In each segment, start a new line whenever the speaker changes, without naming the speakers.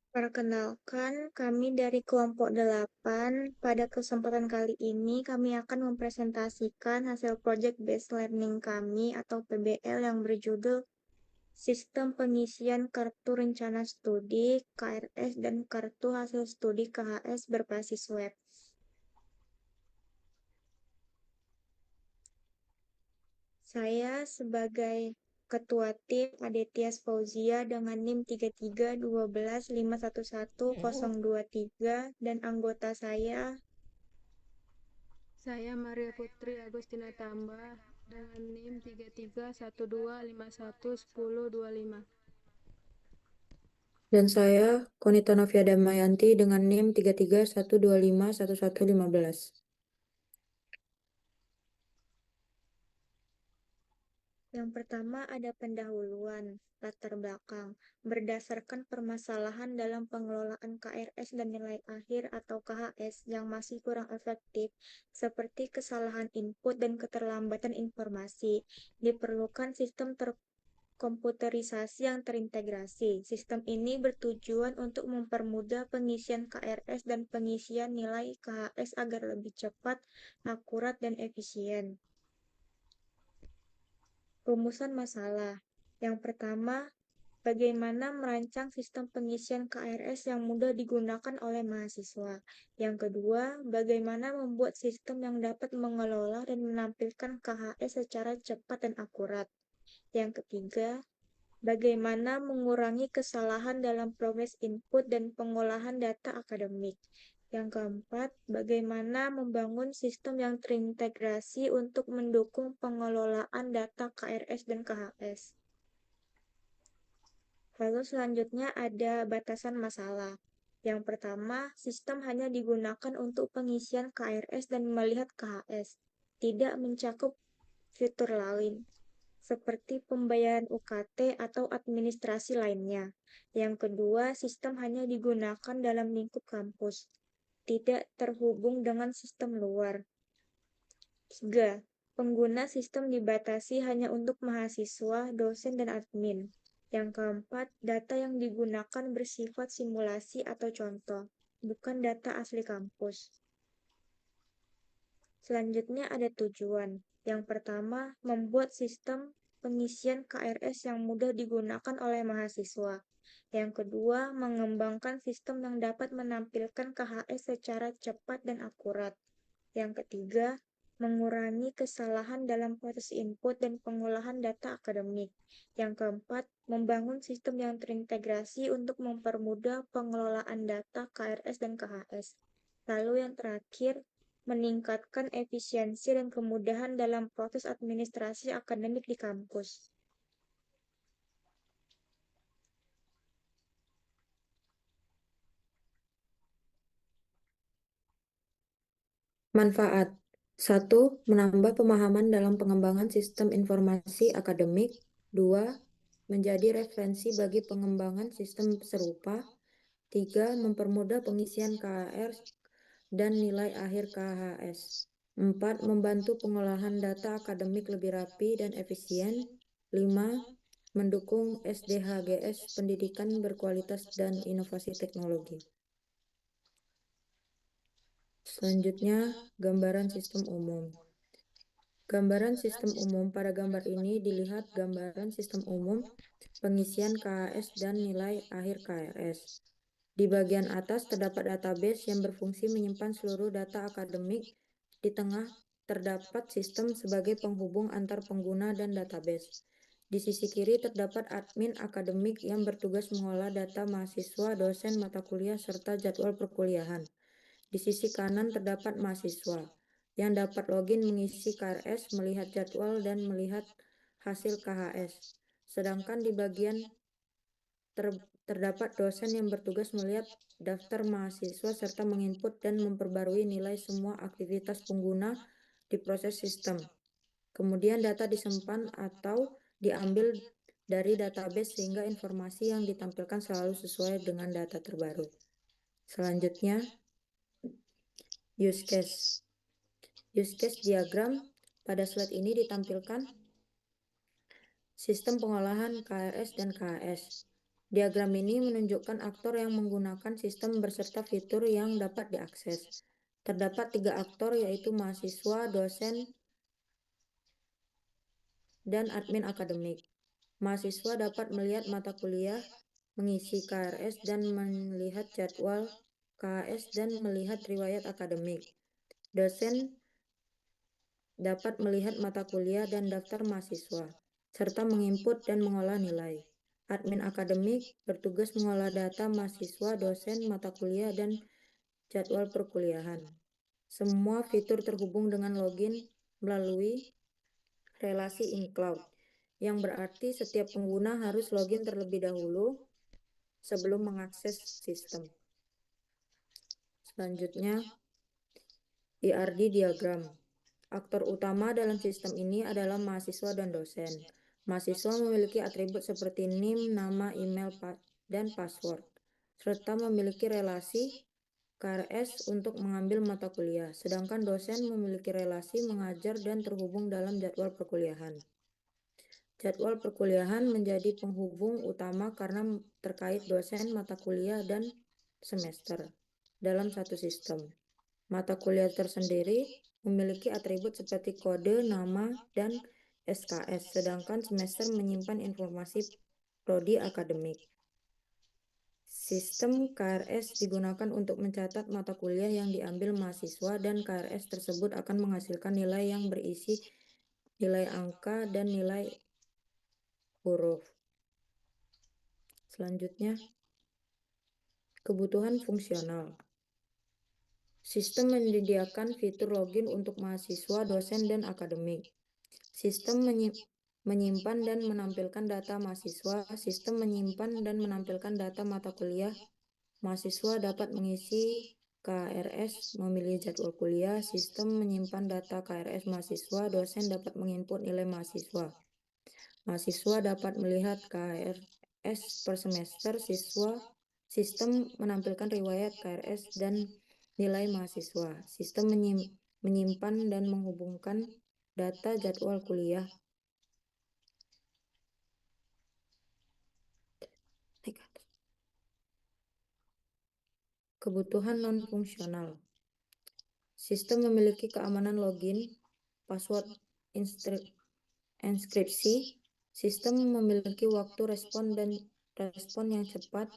Perkenalkan, kami dari kelompok 8. Pada kesempatan kali ini, kami akan mempresentasikan hasil Project Based Learning kami atau PBL yang berjudul Sistem Pengisian Kartu Rencana Studi, KRS, dan Kartu Hasil Studi KHS berbasis web. Saya sebagai Ketua Tim Aditya Fauzia dengan NIM 3312511023 dan anggota
Saya Maria Putri Agustina Tambah dengan NIM 3312511025.
Dan saya, Konita Novia Damayanti dengan NIM 3312511115.
Yang pertama ada pendahuluan, latar belakang. Berdasarkan permasalahan dalam pengelolaan KRS dan nilai akhir atau KHS yang masih kurang efektif, seperti kesalahan input dan keterlambatan informasi, diperlukan sistem komputerisasi yang terintegrasi. Sistem ini bertujuan untuk mempermudah pengisian KRS dan pengisian nilai KHS agar lebih cepat, akurat, dan efisien. Rumusan masalah. Yang pertama, bagaimana merancang sistem pengisian KRS yang mudah digunakan oleh mahasiswa. Yang kedua, bagaimana membuat sistem yang dapat mengelola dan menampilkan KHS secara cepat dan akurat. Yang ketiga, bagaimana mengurangi kesalahan dalam proses input dan pengolahan data akademik. Yang keempat, bagaimana membangun sistem yang terintegrasi untuk mendukung pengelolaan data KRS dan KHS. Lalu selanjutnya ada batasan masalah. Yang pertama, sistem hanya digunakan untuk pengisian KRS dan melihat KHS, tidak mencakup fitur lain seperti pembayaran UKT atau administrasi lainnya. Yang kedua, sistem hanya digunakan dalam lingkup kampus, tidak terhubung dengan sistem luar. 3. Pengguna sistem dibatasi hanya untuk mahasiswa, dosen, dan admin. Yang keempat, data yang digunakan bersifat simulasi atau contoh, bukan data asli kampus. Selanjutnya ada tujuan. Yang pertama, membuat sistem pengisian KRS yang mudah digunakan oleh mahasiswa. Yang kedua, mengembangkan sistem yang dapat menampilkan KHS secara cepat dan akurat. Yang ketiga, mengurangi kesalahan dalam proses input dan pengolahan data akademik. Yang keempat, membangun sistem yang terintegrasi untuk mempermudah pengelolaan data KRS dan KHS. Lalu yang terakhir, meningkatkan efisiensi dan kemudahan dalam proses administrasi akademik di kampus.
Manfaat. 1. Menambah pemahaman dalam pengembangan sistem informasi akademik. 2. Menjadi referensi bagi pengembangan sistem serupa. 3. Mempermudah pengisian KHR dan nilai akhir KHS. 4. Membantu pengolahan data akademik lebih rapi dan efisien. 5. Mendukung SDHGS pendidikan berkualitas dan inovasi teknologi. Selanjutnya, gambaran sistem umum. Gambaran sistem umum. Pada gambar ini dilihat gambaran sistem umum pengisian KHS dan nilai akhir KRS. Di bagian atas terdapat database yang berfungsi menyimpan seluruh data akademik. Di tengah terdapat sistem sebagai penghubung antar pengguna dan database. Di sisi kiri terdapat admin akademik yang bertugas mengolah data mahasiswa, dosen, mata kuliah, serta jadwal perkuliahan. Di sisi kanan terdapat mahasiswa yang dapat login mengisi KRS, melihat jadwal, dan melihat hasil KHS. Sedangkan di bagian terdapat dosen yang bertugas melihat daftar mahasiswa serta menginput dan memperbarui nilai semua aktivitas pengguna di proses sistem. Kemudian data disimpan atau diambil dari database sehingga informasi yang ditampilkan selalu sesuai dengan data terbaru. Selanjutnya, use case. Use case diagram. Pada slide ini ditampilkan sistem pengolahan KRS dan KHS. Diagram ini menunjukkan aktor yang menggunakan sistem beserta fitur yang dapat diakses. Terdapat 3 aktor, yaitu mahasiswa, dosen, dan admin akademik. Mahasiswa dapat melihat mata kuliah, mengisi KRS, dan melihat jadwal KHS dan melihat riwayat akademik. Dosen dapat melihat mata kuliah dan daftar mahasiswa, serta menginput dan mengolah nilai. Admin akademik bertugas mengolah data mahasiswa, dosen, mata kuliah, dan jadwal perkuliahan. Semua fitur terhubung dengan login melalui relasi in-cloud, yang berarti setiap pengguna harus login terlebih dahulu sebelum mengakses sistem. Selanjutnya, IRD diagram. Aktor utama dalam sistem ini adalah mahasiswa dan dosen. Mahasiswa memiliki atribut seperti NIM, nama, email, dan password, serta memiliki relasi KRS untuk mengambil mata kuliah, sedangkan dosen memiliki relasi mengajar dan terhubung dalam jadwal perkuliahan. Jadwal perkuliahan menjadi penghubung utama karena terkait dosen, mata kuliah, dan semester dalam satu sistem. Mata kuliah tersendiri memiliki atribut seperti kode, nama, dan SKS, sedangkan semester menyimpan informasi prodi akademik. Sistem KRS digunakan untuk mencatat mata kuliah yang diambil mahasiswa, dan KRS tersebut akan menghasilkan nilai yang berisi nilai angka dan nilai huruf. Selanjutnya, kebutuhan fungsional. Sistem menyediakan fitur login untuk mahasiswa, dosen, dan akademik. Sistem menyimpan dan menampilkan data mahasiswa. Sistem menyimpan dan menampilkan data mata kuliah. Mahasiswa dapat mengisi KRS, memilih jadwal kuliah. Sistem menyimpan data KRS mahasiswa. Dosen dapat menginput nilai mahasiswa. Mahasiswa dapat melihat KRS per semester siswa. Sistem menampilkan riwayat KRS dan nilai mahasiswa. Sistem menyimpan dan menghubungkan data jadwal kuliah. Kebutuhan non-fungsional. Sistem memiliki keamanan login, password inskripsi. Sistem memiliki waktu respon yang cepat.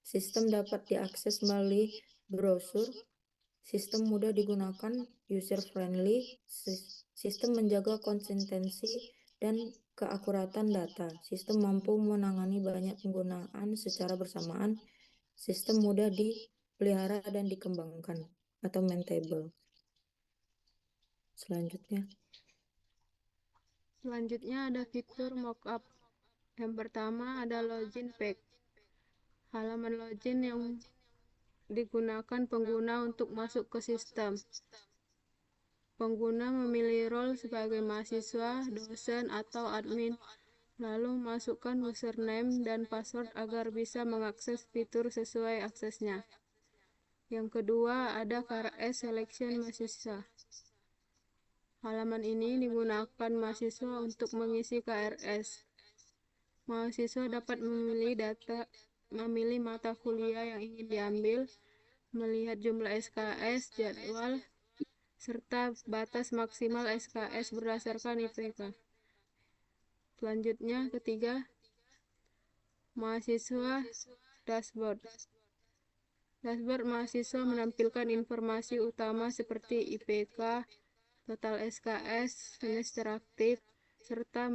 Sistem dapat diakses melalui browser. Sistem mudah digunakan, user-friendly. Sistem menjaga konsistensi dan keakuratan data. Sistem mampu menangani banyak penggunaan secara bersamaan. Sistem mudah dipelihara dan dikembangkan atau maintainable.
Selanjutnya ada fitur mockup. Yang pertama ada login page. Halaman login yang digunakan pengguna untuk masuk ke sistem. Pengguna memilih role sebagai mahasiswa, dosen, atau admin, lalu masukkan username dan password agar bisa mengakses fitur sesuai aksesnya. Yang kedua ada KRS selection mahasiswa. Halaman ini digunakan mahasiswa untuk mengisi KRS. Mahasiswa dapat memilih mata kuliah yang ingin diambil, melihat jumlah SKS, jadwal, serta batas maksimal SKS berdasarkan IPK. Selanjutnya, ketiga, mahasiswa dashboard. Dashboard mahasiswa menampilkan informasi utama seperti IPK, total SKS, semester aktif, serta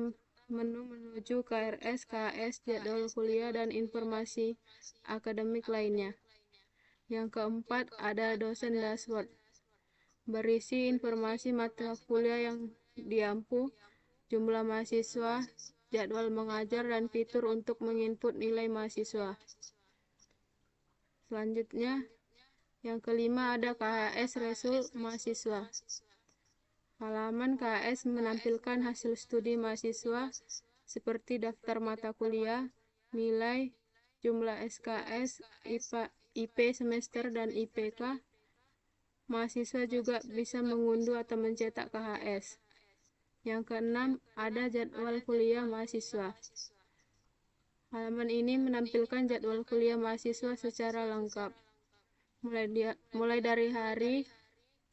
menu menuju KRS, KHS, jadwal kuliah, dan informasi akademik lainnya. Yang keempat ada dosen dashboard. Berisi informasi mata kuliah yang diampu, jumlah mahasiswa, jadwal mengajar, dan fitur untuk menginput nilai mahasiswa. Selanjutnya, yang kelima ada KHS result mahasiswa. Halaman KHS menampilkan hasil studi mahasiswa seperti daftar mata kuliah, nilai, jumlah SKS, IP semester, dan IPK. Mahasiswa juga bisa mengunduh atau mencetak KHS. Yang keenam ada jadwal kuliah mahasiswa. Halaman ini menampilkan jadwal kuliah mahasiswa secara lengkap, mulai dari hari,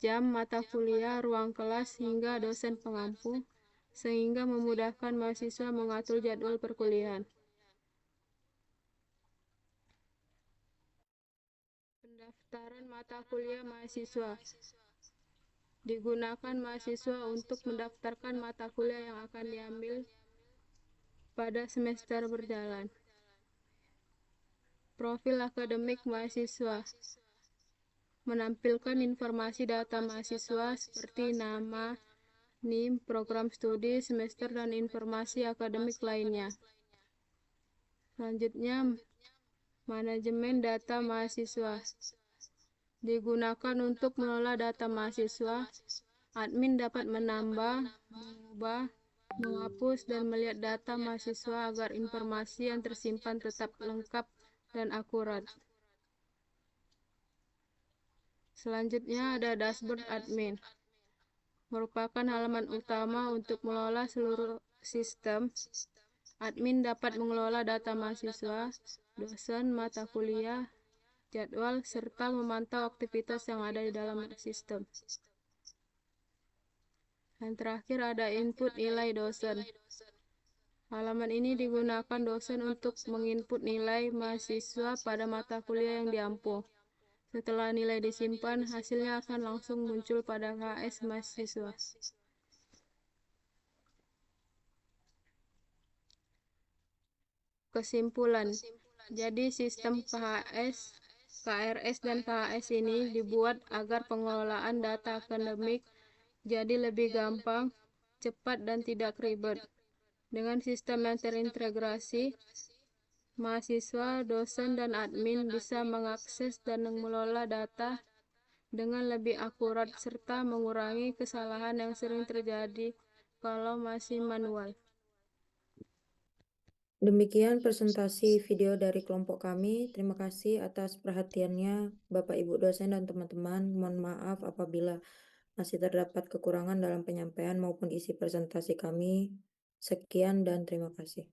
jam, mata kuliah, ruang kelas, hingga dosen pengampu, sehingga memudahkan mahasiswa mengatur jadwal perkuliahan. Pendaftaran mata kuliah mahasiswa digunakan mahasiswa untuk mendaftarkan mata kuliah yang akan diambil pada semester berjalan. Profil akademik mahasiswa menampilkan informasi data mahasiswa seperti nama, NIM, program studi, semester, dan informasi akademik lainnya. Selanjutnya, manajemen data mahasiswa digunakan untuk mengelola data mahasiswa. Admin dapat menambah, mengubah, menghapus, dan melihat data mahasiswa agar informasi yang tersimpan tetap lengkap dan akurat. Selanjutnya ada dashboard admin. Merupakan halaman utama untuk mengelola seluruh sistem. Admin dapat mengelola data mahasiswa, dosen, mata kuliah, jadwal, serta memantau aktivitas yang ada di dalam sistem. Dan terakhir ada input nilai dosen. Halaman ini digunakan dosen untuk menginput nilai mahasiswa pada mata kuliah yang diampu. Setelah nilai disimpan, hasilnya akan langsung muncul pada KS mahasiswa. Kesimpulan, jadi sistem KRS dan KHS ini dibuat agar pengelolaan data akademik jadi lebih gampang, cepat, dan tidak ribet. Dengan sistem yang terintegrasi, mahasiswa, dosen, dan admin bisa mengakses dan mengelola data dengan lebih akurat serta mengurangi kesalahan yang sering terjadi kalau masih manual.
Demikian presentasi video dari kelompok kami. Terima kasih atas perhatiannya Bapak Ibu dosen dan teman-teman. Mohon maaf apabila masih terdapat kekurangan dalam penyampaian maupun isi presentasi kami. Sekian dan terima kasih.